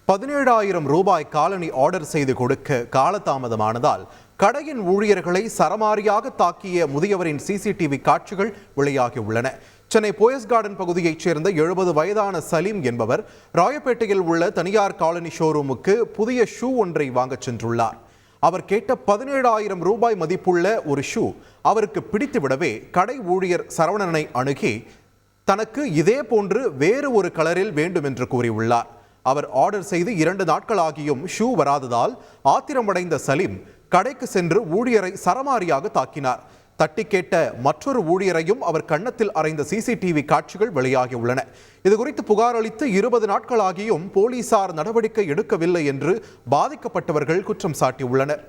17,000 காலணி ஆர்டர் செய்து கொடுக்க காலதாமதமானதால் கடையின் ஊழியர்களை சரமாரியாக தாக்கிய முதியவரின் சிசிடிவி காட்சிகள் வெளியாகியுள்ளன. சென்னை போயஸ் கார்டன் பகுதியைச் சேர்ந்த 70 வயதான சலீம் என்பவர் ராயப்பேட்டையில் உள்ள தனியார் காலனி ஷோரூமுக்கு புதிய ஷூ ஒன்றை வாங்கச் சென்றுள்ளார். அவர் கேட்ட 17,000 மதிப்புள்ள ஒரு ஷூ அவருக்கு பிடித்துவிடவே கடை ஊழியர் சரவணனை அணுகி தனக்கு இதே போன்று வேறு ஒரு கலரில் வேண்டும் என்று கூறியுள்ளார். அவர் ஆர்டர் செய்து 2 நாட்களாகியும் ஷூ வராததால் ஆத்திரமடைந்த சலீம் கடைக்கு சென்று ஊழியரை சரமாரியாக தாக்கினார். தட்டி கேட்ட மற்றொரு ஊழியரையும் அவர் கன்னத்தில் அறைந்த சிசிடிவி காட்சிகள் வெளியாகியுள்ளன. இதுகுறித்து புகார் அளித்து 20 நாட்களாகியும் போலீசார் நடவடிக்கை எடுக்கவில்லை என்று பாதிக்கப்பட்டவர்கள் குற்றம் சாட்டியுள்ளனர்.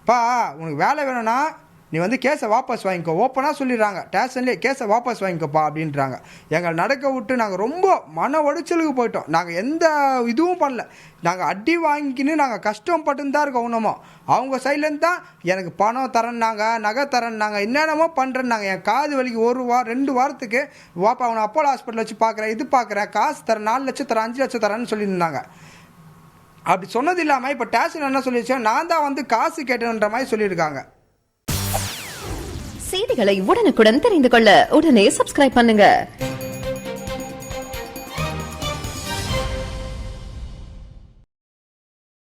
பா உனக்கு வேலை வேணும்னா நீ கேஸை வாபஸ் வாங்கிக்கோ, ஓப்பனாக சொல்லிடுறாங்க. ஸ்டேஷன்லேயே கேஸை வாபஸ் வாங்கிக்கோப்பா அப்படின்றாங்க. எங்களை நடக்க விட்டு நாங்கள் ரொம்ப மன உடைச்சலுக்கு போயிட்டோம். நாங்கள் எந்த இதுவும் பண்ணல. நாங்கள் அடி வாங்கிக்கின்னு நாங்கள் கஷ்டப்பட்டு தான் இருக்கோம். ஒன்றுமோ அவங்க சைட்லேருந்து தான் எனக்கு பணம் தரேன்னாங்க, நகை தரேன்னாங்க, என்னென்னமோ பண்ணுறேன்னாங்க. என் காது வலிக்கு 2 வாரத்துக்கு வாப்பா அவனை அப்போலோ ஹாஸ்பிட்டல் வச்சு பார்க்குறேன், இது பார்க்குறேன், காசு தரேன், 4 லட்சம் தரேன், 5 லட்சம் தரேன்னு சொல்லியிருந்தாங்க. அப்படி சொன்னது இல்லாமல் இப்போ ஸ்டேஷன் என்ன சொல்லிடுச்சோ நான் தான் காசு கேட்டேன்ற மாதிரி சொல்லியிருக்காங்க. செய்திகளை உடனுக்குடன் தெரிந்து கொள்ள உடனே சப்ஸ்கிரைப் பண்ணுங்க.